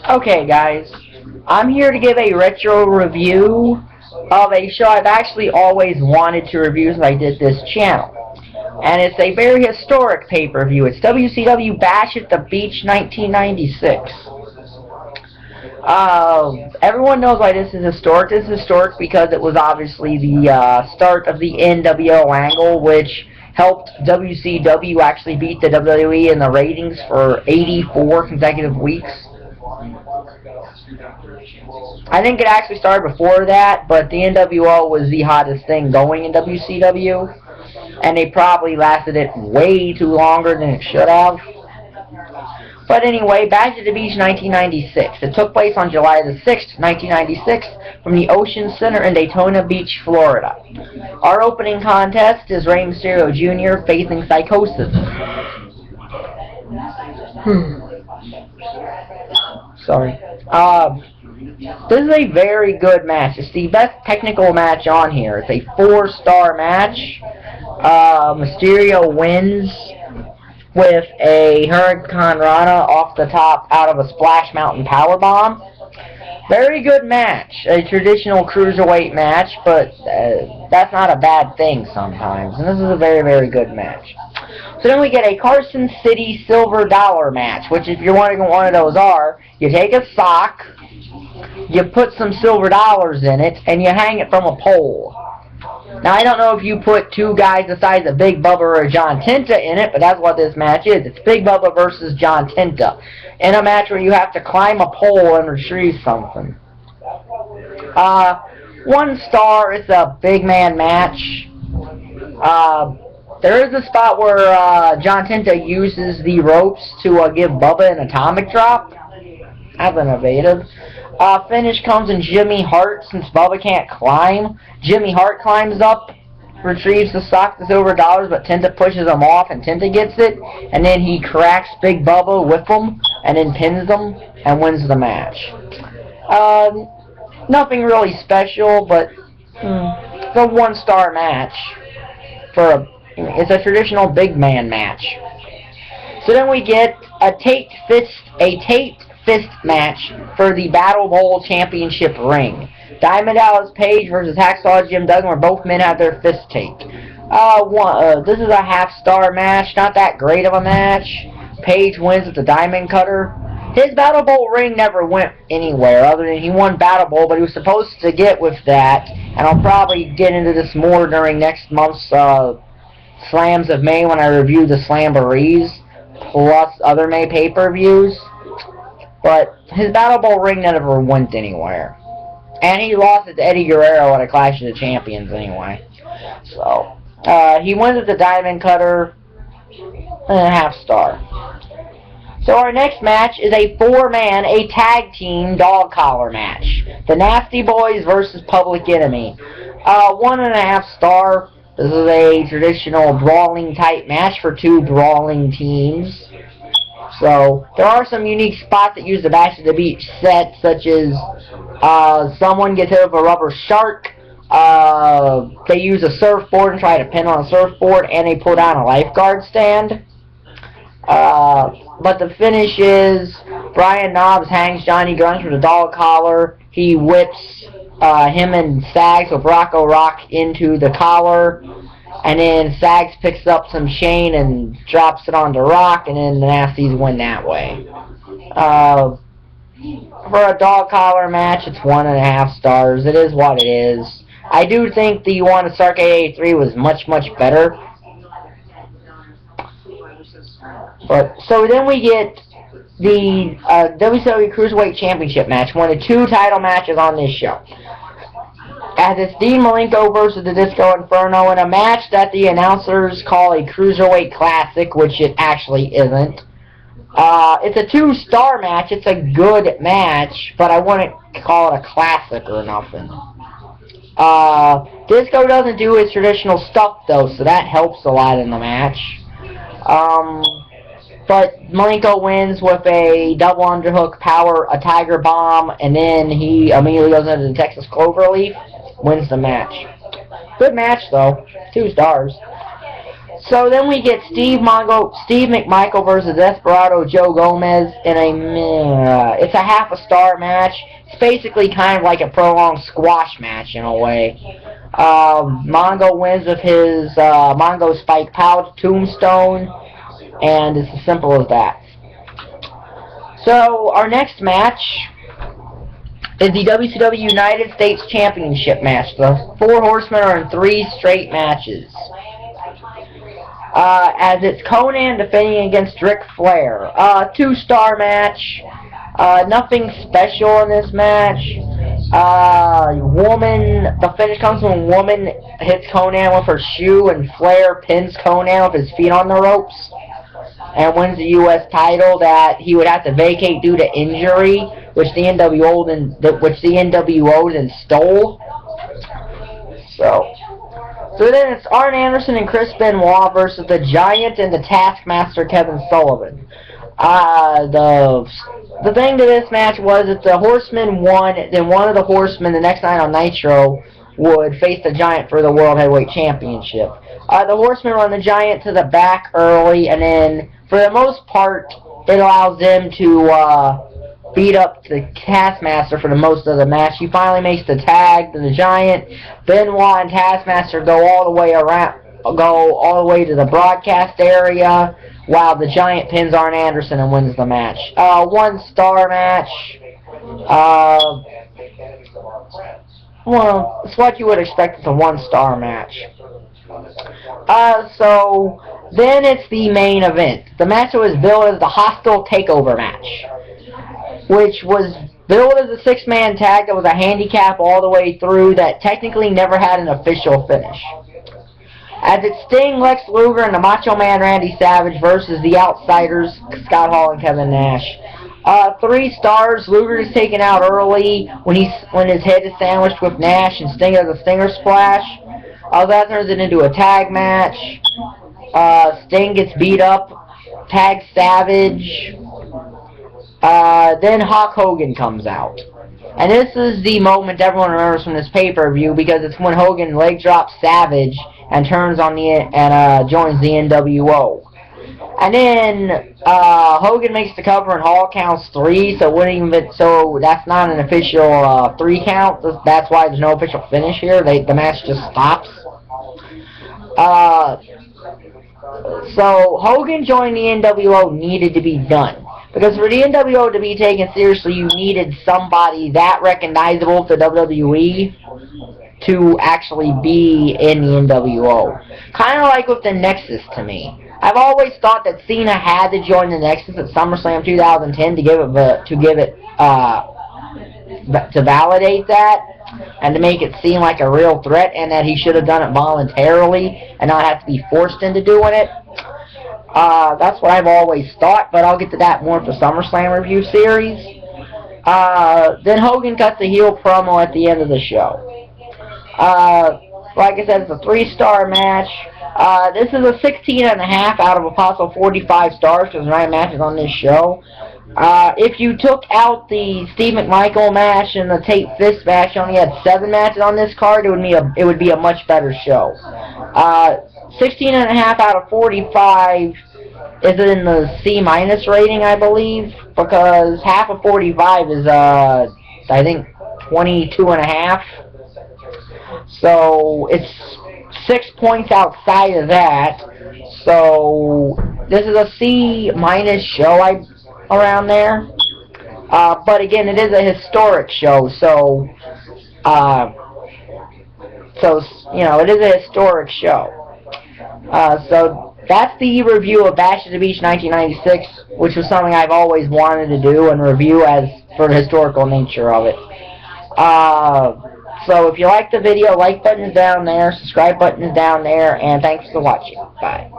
Okay, guys, I'm here to give a retro review of a show I've actually always wanted to review since I did this channel. And it's a very historic pay-per-view. It's WCW Bash at the Beach 1996. Everyone knows why this is historic. This is historic because it was obviously the start of the NWO angle, which helped WCW actually beat the WWE in the ratings for 84 consecutive weeks. I think it actually started before that, but the NWO was the hottest thing going in WCW, and they probably lasted it way too longer than it should have. But anyway, Bash at the Beach 1996. It took place on July the 6th, 1996, from the Ocean Center in Daytona Beach, Florida. Our opening contest is Rey Mysterio Jr. facing Psychosis. Sorry. This is a very good match. It's the best technical match on here. It's a 4-star match. Mysterio wins with a Hurricane Rana off the top out of a Splash Mountain Powerbomb. Very good match. A traditional Cruiserweight match, but that's not a bad thing sometimes. And this is a very, very good match. So then we get a Carson City Silver Dollar match, which if you're wondering what one of those are, you take a sock, you put some silver dollars in it, and you hang it from a pole. Now, I don't know if you put two guys the size of Big Bubba or John Tenta in it, but that's what this match is. It's Big Bubba versus John Tenta in a match where you have to climb a pole and retrieve something. 1 star, it's a big man match. There is a spot where John Tenta uses the ropes to give Bubba an atomic drop. That's innovative. Finish comes in Jimmy Hart. Since Bubba can't climb, Jimmy Hart climbs up, retrieves the sock, the silver dollars, but Tenta pushes him off, and Tenta gets it, and then he cracks Big Bubba with him, and then pins him, and wins the match. Nothing really special, but it's a 1-star match. It's a traditional big man match. So then we get a taped fist match for the Battle Bowl Championship ring. Diamond Dallas Page versus Hacksaw Jim Duggan, where both men have their fists taped. This is a half-star match, not that great of a match. Page wins with the Diamond Cutter. His Battle Bowl ring never went anywhere other than he won Battle Bowl, but he was supposed to get with that, and I'll probably get into this more during next month's Slams of May when I review the Slamborees, plus other May pay-per-views. But his Battle Bowl ring never went anywhere. And he lost it to Eddie Guerrero at a Clash of the Champions anyway. So, he wins with the Diamond Cutter and a half-star. So our next match is a 4-man, a tag team dog collar match. The Nasty Boys versus Public Enemy. 1.5 star. This is a traditional brawling type match for 2 brawling teams. So, there are some unique spots that use the Bash at the Beach set, such as someone gets hit with a rubber shark, they use a surfboard and try to pin on a surfboard, and they pull down a lifeguard stand. But the finish is Brian Knobbs hangs Johnny Guns with a dog collar. He whips him and Sags with Rocco Rock into the collar. And then Sags picks up some chain and drops it onto Rock, and then the Nasties win that way. For a dog collar match, it's 1.5 stars. It is what it is. I do think the one at Starrcade 83 was much, much better. But so then we get the WCW Cruiserweight Championship match, one of 2 title matches on this show. As it's Dean Malenko versus the Disco Inferno in a match that the announcers call a Cruiserweight Classic, which it actually isn't. It's a 2-star match. It's a good match, but I wouldn't call it a classic or nothing. Disco doesn't do his traditional stuff, though, so that helps a lot in the match. But Malenko wins with a double underhook power, a Tiger Bomb, and then he immediately goes into the Texas Cloverleaf, wins the match. Good match, though. 2 stars. So then we get Steve McMichael versus Desperado Joe Gomez in it's a half a star match. It's basically kind of like a prolonged squash match in a way. Mongo wins with his Mongo Spike Pouch Tombstone, and it's as simple as that. So our next match is the WCW United States Championship match. The Four Horsemen are in 3 straight matches. As it's Konnan defending against Ric Flair. 2-star match. Nothing special in this match. The finish comes when a woman hits Konnan with her shoe, and Flair pins Konnan with his feet on the ropes and wins the U.S. title that he would have to vacate due to injury, which the NWO then stole. So then it's Arn Anderson and Chris Benoit versus the Giant and the Taskmaster Kevin Sullivan. The thing to this match was that the Horsemen won, then one of the Horsemen the next night on Nitro would face the Giant for the World Heavyweight Championship. The Horsemen run the Giant to the back early, and then for the most part it allows them to beat up the Taskmaster for the most of the match. He finally makes the tag to the Giant. Benoit and Taskmaster go all the way to the broadcast area, while the Giant pins Arn Anderson and wins the match. 1-star match. Well, it's what you would expect. It's a 1-star match. So then it's the main event. The match was billed as the Hostile Takeover match, which was billed as a 6-man tag that was a handicap all the way through that technically never had an official finish. As it's Sting, Lex Luger, and the Macho Man Randy Savage versus the Outsiders, Scott Hall and Kevin Nash. 3 stars. Luger is taken out early when his head is sandwiched with Nash, and Sting does a Stinger Splash. That turns it into a tag match. Sting gets beat up, tags Savage. Then Hulk Hogan comes out. And this is the moment everyone remembers from this pay-per-view, because it's when Hogan leg drops Savage and turns on joins the NWO. And then Hogan makes the cover and Hall counts 3, so that's not an official 3 count. That's why there's no official finish here. The match just stops. So Hogan joining the NWO needed to be done. Because for the NWO to be taken seriously, you needed somebody that recognizable to WWE to actually be in the NWO. Kind of like with the Nexus to me. I've always thought that Cena had to join the Nexus at SummerSlam 2010 to validate that and to make it seem like a real threat, and that he should have done it voluntarily and not have to be forced into doing it. That's what I've always thought, but I'll get to that more for SummerSlam review series. Then Hogan cuts a heel promo at the end of the show. Like I said, it's a 3-star match. This is a 16.5 out of a possible 45 stars because there's 9 matches on this show. If you took out the Steve McMichael match and the Tate Fist match, you only had 7 matches on this card. It would be a much better show. 16.5 out of 45 is in the C- rating, I believe, because half of 45 is I think 22.5. So it's 6 points outside of that. So this is a C- show around there. But again, it is a historic show, so it is a historic show. So that's the review of Bash at the Beach 1996, which was something I've always wanted to do and review for the historical nature of it. So if you like the video, like button is down there, subscribe button is down there, and thanks for watching. Bye.